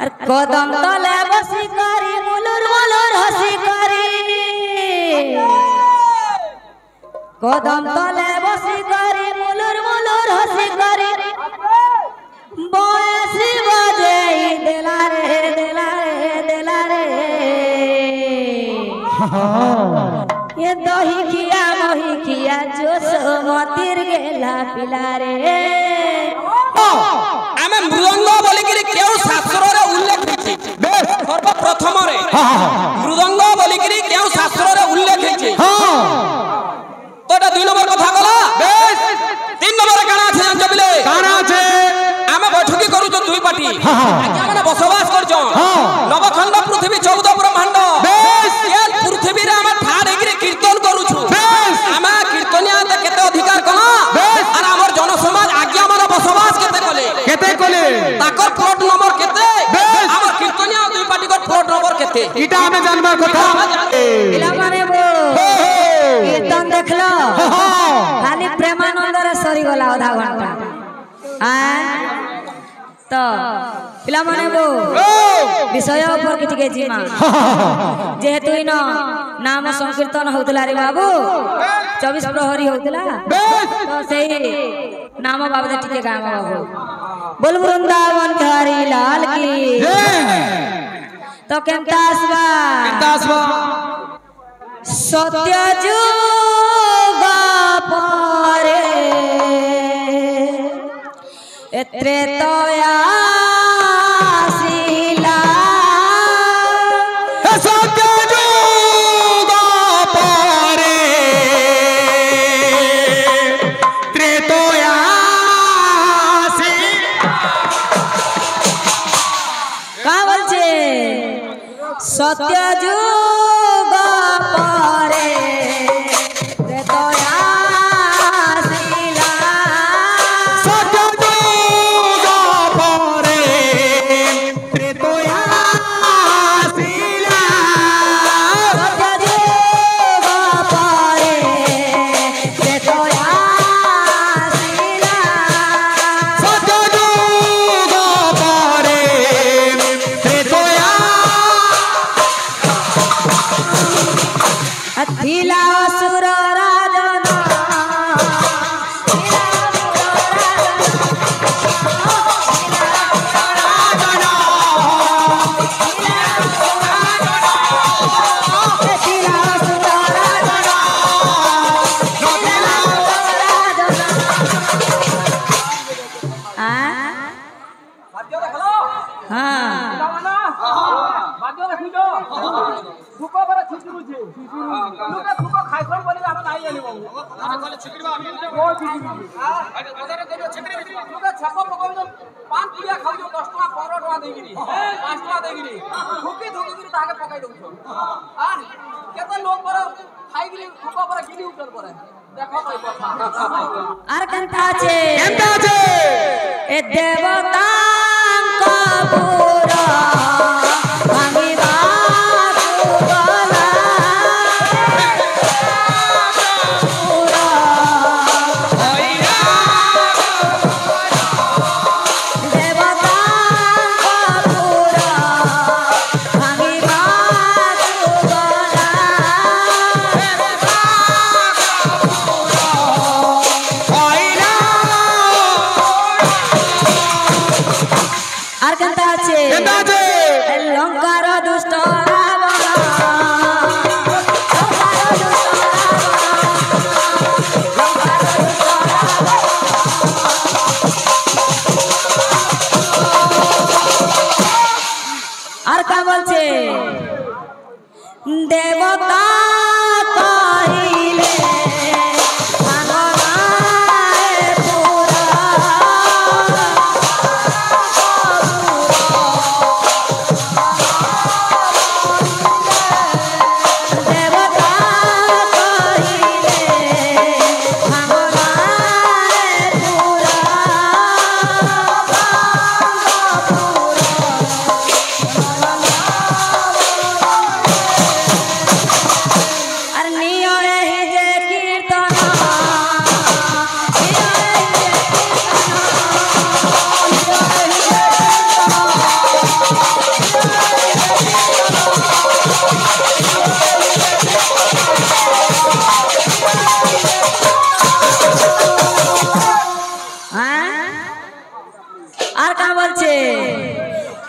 আর কদম তলে বসি করি মুলুর মুলুর হাসি করি কদম তলে বসি করি মুলুর মুলুর হাসি করি বয়সি বাজে দেলারে দেলারে দেলারে ये दही खिया मोही खिया जो सोमतिर गेला पिलारे आमे मृदंग बोली कि केउ शास्त्र रे उल्लेख अछि सर्वप्रथम रे मृदंग बोली कि केउ शास्त्र रे उल्लेख अछि तो एटा 2 नंबर कथा कला बेस 3 नंबर काना छै जबिले काना छै आमे बैठकी करू तो दुई पार्टी आज्ञा माने बसवास करजो नवखंड पृथ्वी 14 ब्रह्मांड बेस ये पृथ्वी रे आमे ठाड़ हेकि कीर्तन करू छु बेस आमे कीर्तनिया ते केते अधिकार कला बेस और हमर जन समाज आज्ञा माने बसवास केते कोले ताकर प्लॉट नंबर केते बेस हमर कीर्तनिया दुई पार्टी को प्लॉट नंबर केते इटा हमें जानबार कथा इला माने बो कीर्तन देखलो खाली प्रेमानंद रे सरी गला आधा घंटा तो पिला माने बो विषय ऊपर किछि के जीमा जेहेतु इन नाम संकीर्तन होतला रे बाबू 24 प्रहरी होतला तो सही नाम बाबू टिके गाम बाबू बोल वृंदावन धारी लाल की तो केमतासबा सत्य जुग पारे त्रेतया शिला सत्य जुग पारे त्रेतया का बोलছে सत्य जुग पारे त्रेतया आर कंता छे ए देवता को पूरा भांगिबा पूरा पूरा होइरा देवता को पूरा भांगिबा पूरा आर कंता छे लंकार दुष्ट रावण आर का बोलছে देवता कहिले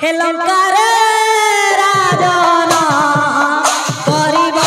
हे लंकार राजना करिब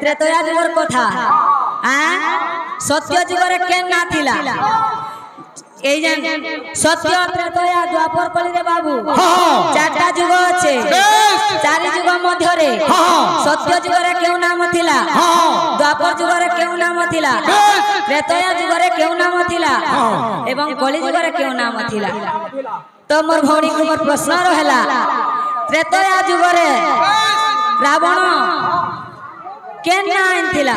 त्रेतया जुगर कथा सत्य जुगर केन ना थिला ए जन सत्य त्रेतया द्वापर कली रे बाबू चारटा जुग আছে चारि जुग मध्य रे सत्य जुगर केउ नाम थिला द्वापर जुगर केउ नाम थिला त्रेतया जुगर केउ नाम थिला एवं कली जुगर केउ नाम थिला तो मोर भौणी को मोर प्रश्न रहला त्रेतया जुगर रावण केन ना आनथिला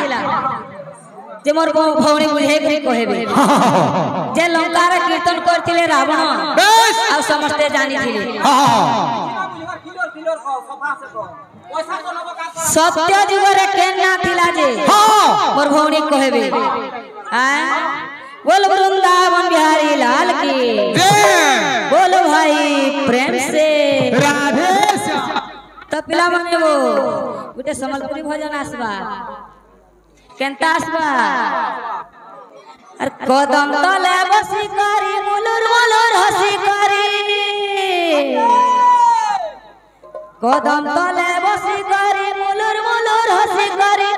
जे मोर भौणी बुझे के कहबे जे लंकार कीर्तन करथिले रावण आ समस्ते जानि थिले सत्य जुगरे केन ना थिला जे मोर भौणी कहबे बोल वृंदावन बिहारी लाल की बोलो भाई प्रेम से राधे तो पिला माने वो गुटे समलपुरी भजन आसबा केनता आसबा अर कदम तले बसी करी मुलुर मुलुर हसी करी कदम तले बसी करी मुलुर मुलुर हसी करी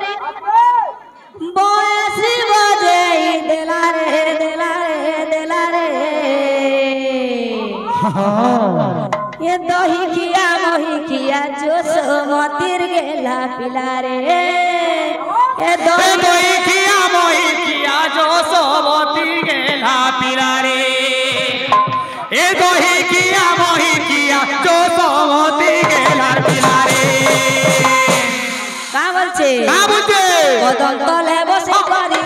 बयसी बजे देला रे देला रे देला रे ये दही खिया मोही खिया जो सोमतिर गेला पिला रे ये दही खिया मोही खिया जो सोमतिर गेला पिला रे ये दही खिया मोही खिया जो सोमतिर गेला पिला रे का बोलछे कदम तले बसे करी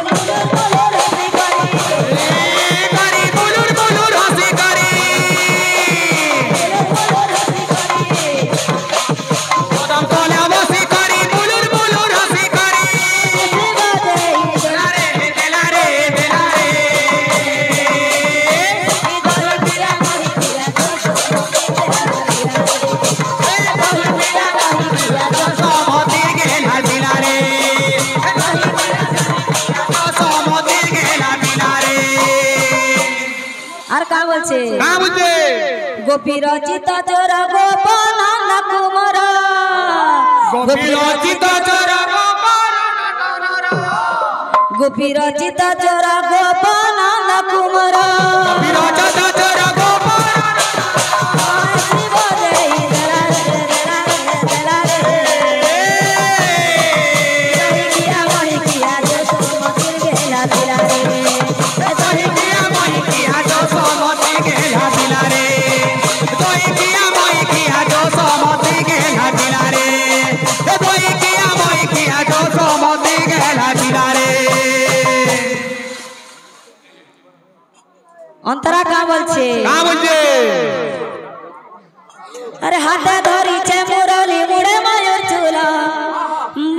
गोपी रचित चोर गोपाल कुमार गोपी रचित चोर गोपाल कुमार अंतरा का बोलछे अरे हाथे धरी छे मुरली मुड़े मयूर चूला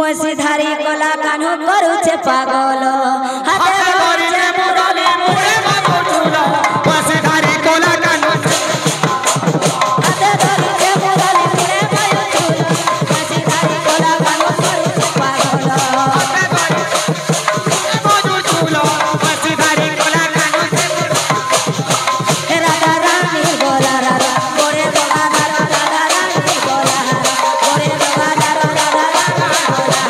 मसी धारी कला कान्हो करू छे पागल हाथे धरी छे मुरली मुड़े मयूर चूला मसी धारी कला कान्हो हाथे धरी छे मुरली मुड़े मयूर चूला मसी धारी कला कान्हो करू छे पागल हाथे धरी मयूर चूला मसी धारी कला कान्हो राधा रानी बोला राधा गोरे बोला राधा रानी बोला गोरे बोला राधा राधा बोला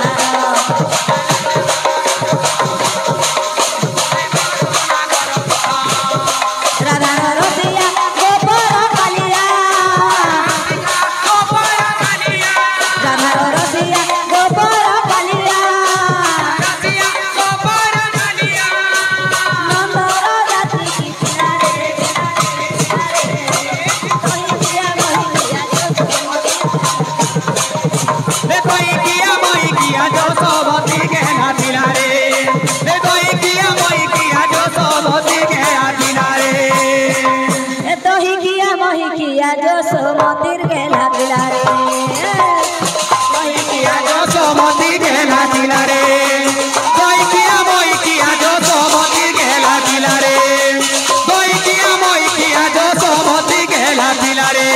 पिला रे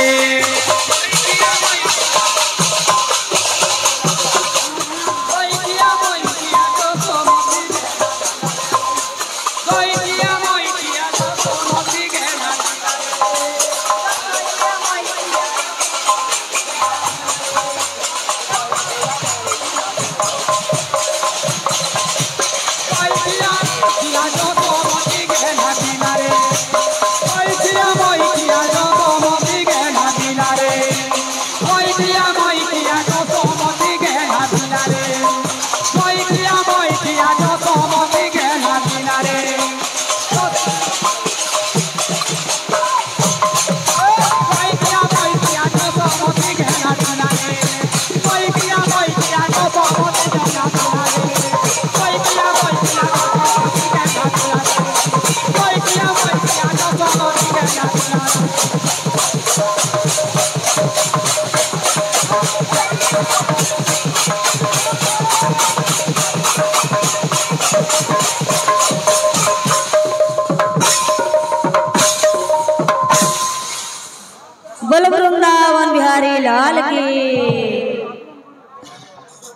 बोलो वृंदावन बिहारी लाल की।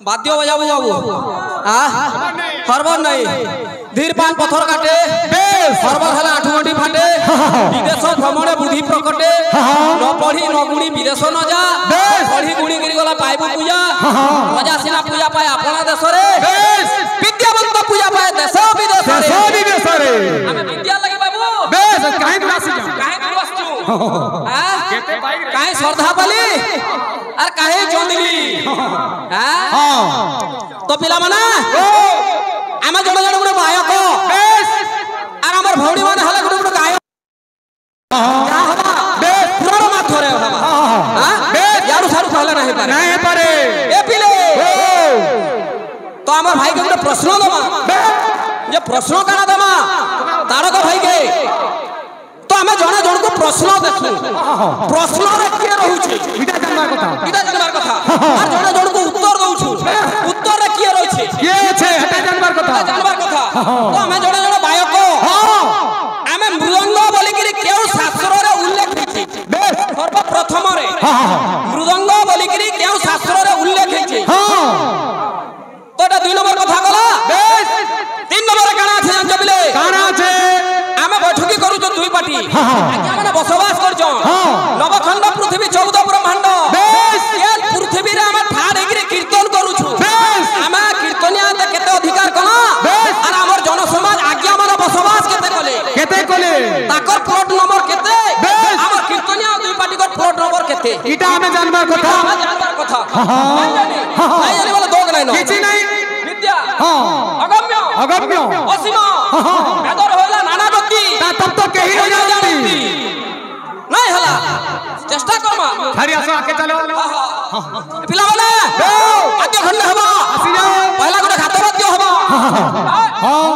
बाद्य बजा बजाबू हरबर नहीं धीर पान पथर काटे हरबर हला आठुगंडी फाटे विदेश भ्रमणे बुद्धि प्रकटे न पढ़ी न गुणी विदेश न जा पढ़ी गुणी गिरी गला पाइबू पूजा मजा सिना पूजा पाए अपना देश रे विद्यावंत पूजा पाए देश विदेश रे हमें विद्या लगी बाबू बेस काहे दुरासी जा काहे दुरासी काहे श्रद्धा पाली और काहे चोंदली तो पिला माना आम जन जन गोटे गायक और आम भौणी मैंने हल गोटे गोटे गायक पुराण माथरे यारू सारू कहले नहीं पारे ए पिले तो आम भाई के गोटे प्रश्न दमा ये प्रश्न काना दमा तारक भाई के तो आम जने जन को प्रश्न देखू प्रश्न रे के रहउछि इटा जानबार कथा और जने जन को उत्तर दउछु उत्तर रे के रहउछि के छे हटा जानबार कथा तो आम जने जने गायक आम मृदंग बोली कि केउ शास्त्र रे उल्लेख अछि सर्वप्रथम रे मृदंग बोली कि केउ शास्त्र रे उल्लेख अछि तो एटा 2 नंबर कथा गला 3 नंबर काना छै जान जबले काना छै आमे बैठकी करू तो दुई पार्टी आज्ञा माने बसवास करजो नवखंड पृथ्वी 14 ब्रह्मांड ये पृथ्वी रे आमे ठाड़ हेकि कीर्तन करू छु आमे कीर्तनिया त केते अधिकार कना और हमर जन समाज आज्ञा माने बसवास केते कोले ताकर प्लॉट नंबर केते हमर कीर्तनिया दुई पार्टी को प्लॉट नंबर केते इटा आमे जानबार कथा नहीं जानी वाला दोग नहीं किछि नहीं विद्या अगम्य असीम बेदर होला नाना गति तब तो केही हो जानती नहीं हला चेष्टा करमा हरि आसो आके चलो पिला वाला आद्य खंड हबा पहला गोटे घातरत्य हबा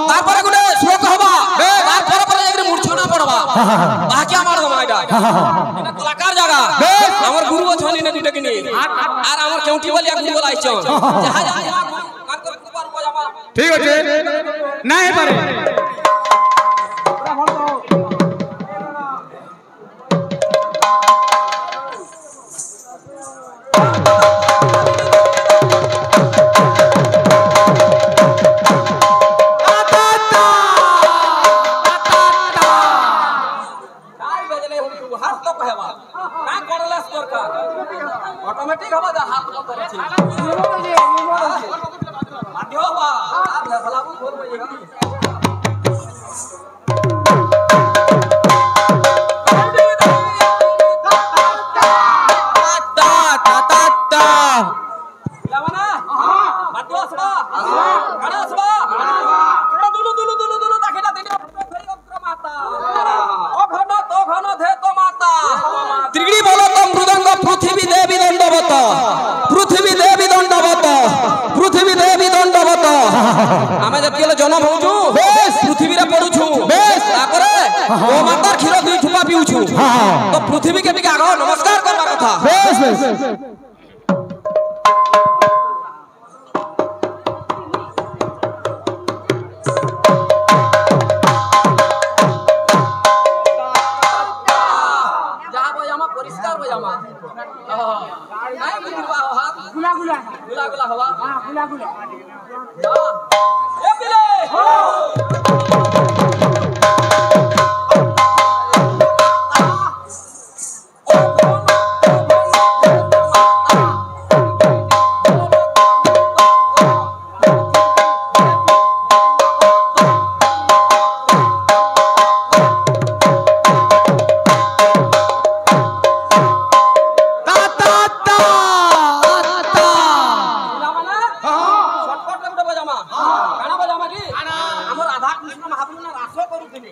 तार पर गोटे श्लोक हबा तार पर एक मूर्छना पड़बा बाकी मार दमा इडा इना कलाकार जागा हमर गुरु अछनी ने दुटे किनी आर हमर केउटी वालिया गुरु वाला आइछ जहाज ठीक है नहीं पारे ऑटोमेटिक हवा दा हाथ को करे छी माध्य हवा आप भलाबू खोल बजेगा लावना माध्य असबा गणा असबा दुलु ताकेटा देने फेरी अग्र माता ओ घन धे तो माता त्रिगुणी बोलो तो मृदंग पृथ्वी देवी दंडवत पृथ्वी देवी दंडवत पृथ्वी देवी दंडवत आमे जतिले जन्म होउछु पृथ्वी रे पडुछु तापरे ओ मातार क्षीर दुई ठुपा पिउछु तो पृथ्वी के भी आगो नमस्कार करबा कथा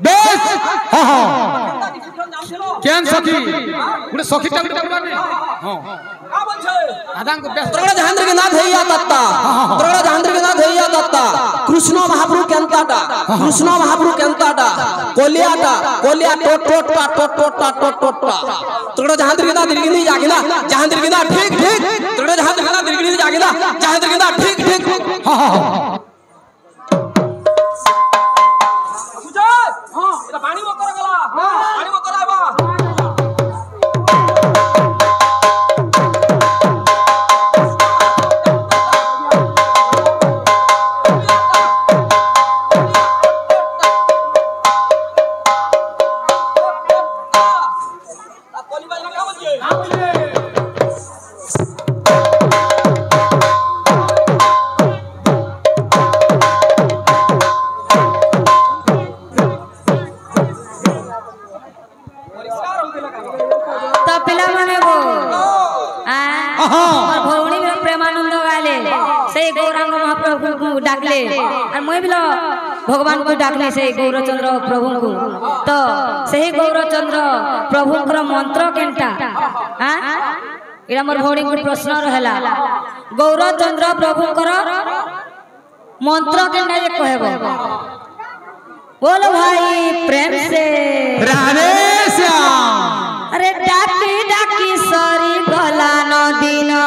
বেশ হ্যাঁ হ্যাঁ কেন সখী গোটে সখীটা গোটে করবানি হ্যাঁ আদাঙ্গ বেশ তোরা জাহান্দ্র के नाथ हैया दत्ता তোরা জাহান্দ্র के नाथ हैया दत्ता कृष्ण महाप्रभु केंताटा कृष्ण महाप्रभु केंताटा कोलियाटा कोलिया टोट टोटटा टोट टोटटा टोट टोटटा তোরা জাহান্দ্র के नाथ दिलगिनी जागिला জাহান্দ্র के नाथ ठीक ठीक তোরা জাহান্দ্র के नाथ दिलगिनी जागिला জাহান্দ্র के नाथ ठीक ठीक হ্যাঁ হ্যাঁ সুজয় হ্যাঁ এটা পানি মকর গলা পানি মকর আইবা डाकले और मैं भी भगवान को डाकले से गौरचंद्र प्रभु को तो सही गौरचंद्र प्रभु मंत्र केनटा हां एरा मोर भौणी को प्रश्न रहला गौरचंद्र प्रभु मंत्र केनटा ये कहबो बोलो भाई प्रेम से राधे श्याम अरे डाकी डाकी सरी गला नदीना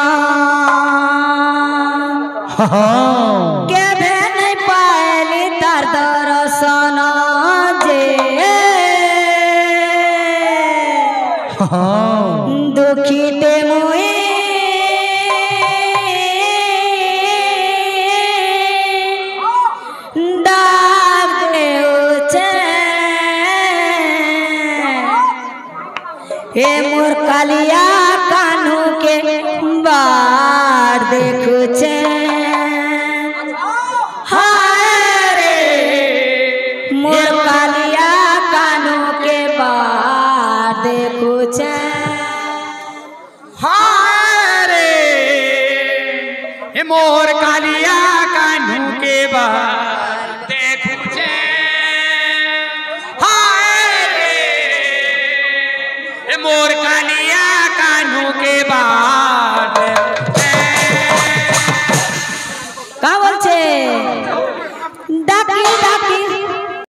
के भे नहीं पाएली तार दर्शन जे दुखीते मुई डाक देउछे हे मोर कालिया कान्हू के बार देखुछे मोर कालिया कान्हू के बा